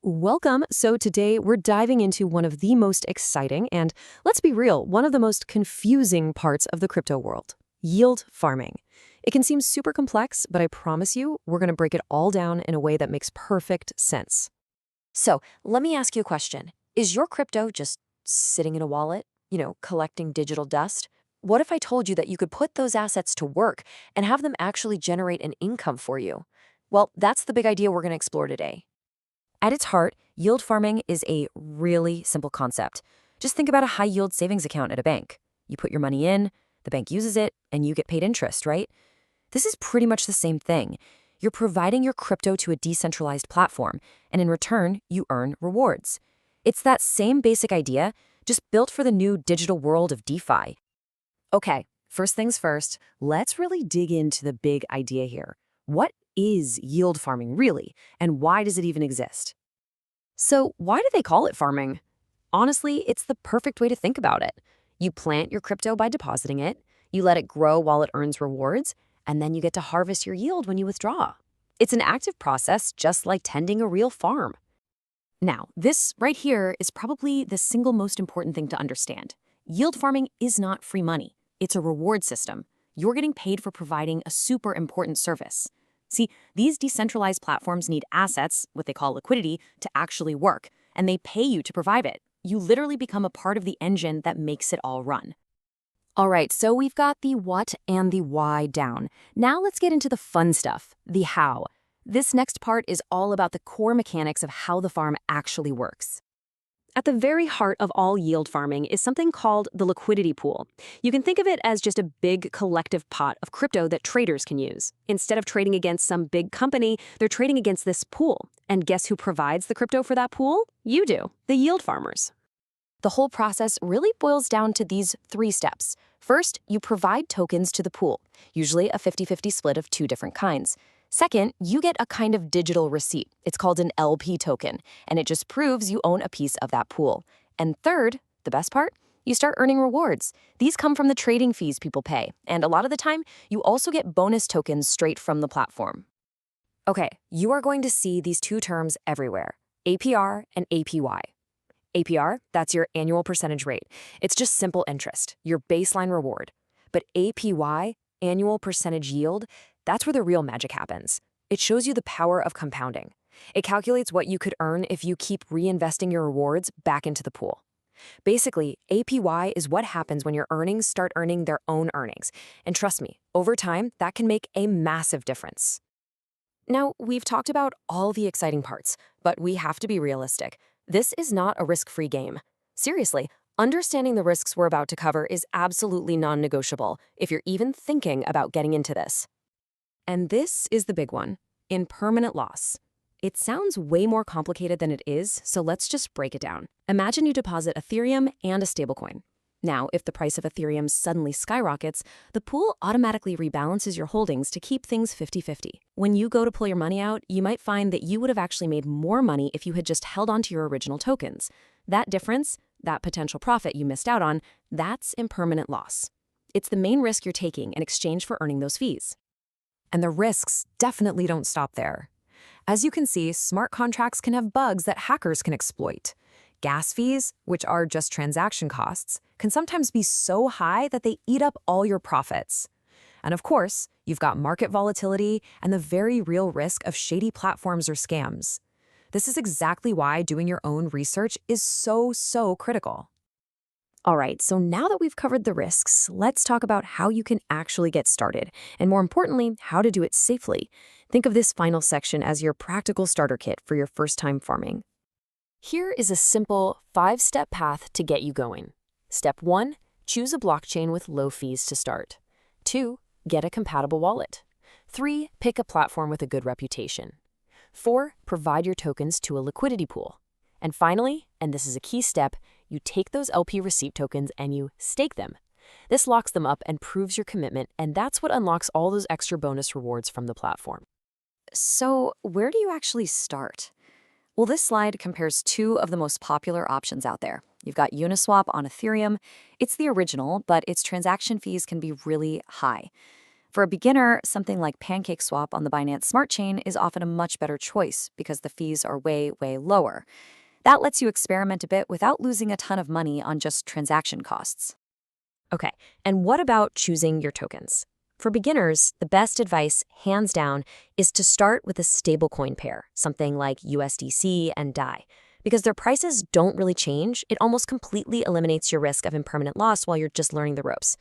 Welcome. So today we're diving into one of the most exciting and, let's be real, one of the most confusing parts of the crypto world, yield farming. It can seem super complex, but I promise you, we're going to break it all down in a way that makes perfect sense. So let me ask you a question. Is your crypto just sitting in a wallet, collecting digital dust? What if I told you that you could put those assets to work and have them actually generate an income for you? Well, that's the big idea we're going to explore today. At its heart, yield farming is a really simple concept. Just think about a high-yield savings account at a bank. You put your money in, the bank uses it, and you get paid interest, right? This is pretty much the same thing. You're providing your crypto to a decentralized platform, and in return, you earn rewards. It's that same basic idea, just built for the new digital world of DeFi. Okay, first things first, let's really dig into the big idea here. What is yield farming really, and why does it even exist? So, why do they call it farming? Honestly, it's the perfect way to think about it. You plant your crypto by depositing it, you let it grow while it earns rewards, and then you get to harvest your yield when you withdraw. It's an active process, just like tending a real farm. Now, this right here is probably the single most important thing to understand. Yield farming is not free money. It's a reward system. You're getting paid for providing a super important service. See, these decentralized platforms need assets, what they call liquidity, to actually work, and they pay you to provide it. You literally become a part of the engine that makes it all run. All right, so we've got the what and the why down. Now let's get into the fun stuff, the how. This next part is all about the core mechanics of how the farm actually works. At the very heart of all yield farming is something called the liquidity pool. You can think of it as just a big collective pot of crypto that traders can use. Instead of trading against some big company, they're trading against this pool. And guess who provides the crypto for that pool? You do, the yield farmers. The whole process really boils down to these three steps. First, you provide tokens to the pool, usually a 50-50 split of two different kinds. Second, you get a kind of digital receipt. It's called an LP token, and it just proves you own a piece of that pool. And third, the best part, you start earning rewards. These come from the trading fees people pay, and a lot of the time, you also get bonus tokens straight from the platform. Okay, you are going to see these two terms everywhere, APR and APY. APR, that's your annual percentage rate. It's just simple interest, your baseline reward. But APY, annual percentage yield, that's where the real magic happens. It shows you the power of compounding. It calculates what you could earn if you keep reinvesting your rewards back into the pool. Basically, APY is what happens when your earnings start earning their own earnings. And trust me, over time, that can make a massive difference. Now, we've talked about all the exciting parts, but we have to be realistic. This is not a risk-free game. Seriously, understanding the risks we're about to cover is absolutely non-negotiable if you're even thinking about getting into this. And this is the big one, impermanent loss. It sounds way more complicated than it is, so let's just break it down. Imagine you deposit Ethereum and a stablecoin. Now, if the price of Ethereum suddenly skyrockets, the pool automatically rebalances your holdings to keep things 50-50. When you go to pull your money out, you might find that you would have actually made more money if you had just held onto your original tokens. That difference, that potential profit you missed out on, that's impermanent loss. It's the main risk you're taking in exchange for earning those fees. And the risks definitely don't stop there. As you can see, smart contracts can have bugs that hackers can exploit. Gas fees, which are just transaction costs, can sometimes be so high that they eat up all your profits. And of course, you've got market volatility and the very real risk of shady platforms or scams. This is exactly why doing your own research is so critical. All right, so now that we've covered the risks, let's talk about how you can actually get started, and more importantly, how to do it safely. Think of this final section as your practical starter kit for your first time farming. Here is a simple 5-step path to get you going. Step 1, choose a blockchain with low fees to start. 2, get a compatible wallet. 3, pick a platform with a good reputation. 4, provide your tokens to a liquidity pool. And finally, and this is a key step, you take those LP receipt tokens and you stake them. This locks them up and proves your commitment, and that's what unlocks all those extra bonus rewards from the platform. So, where do you actually start? Well, this slide compares two of the most popular options out there. You've got Uniswap on Ethereum. It's the original, but its transaction fees can be really high. For a beginner, something like PancakeSwap on the Binance Smart Chain is often a much better choice because the fees are way, way lower. That lets you experiment a bit without losing a ton of money on just transaction costs. Okay, and what about choosing your tokens? For beginners, the best advice, hands down, is to start with a stablecoin pair, something like USDC and DAI. Because their prices don't really change, it almost completely eliminates your risk of impermanent loss while you're just learning the ropes.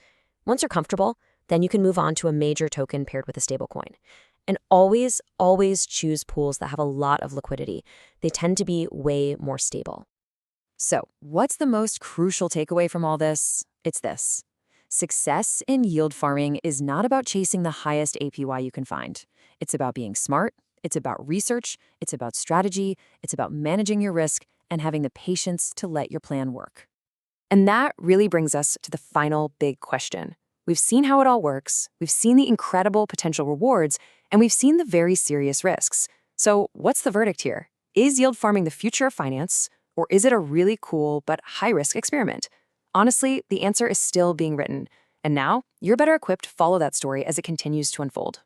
Once you're comfortable, then you can move on to a major token paired with a stablecoin. And always, always choose pools that have a lot of liquidity. They tend to be way more stable. So, what's the most crucial takeaway from all this? It's this. Success in yield farming is not about chasing the highest APY you can find. It's about being smart, it's about research, it's about strategy, it's about managing your risk and having the patience to let your plan work. And that really brings us to the final big question. We've seen how it all works, we've seen the incredible potential rewards, and we've seen the very serious risks. So, what's the verdict here? Is yield farming the future of finance, or is it a really cool but high-risk experiment? Honestly, the answer is still being written. And now, you're better equipped to follow that story as it continues to unfold.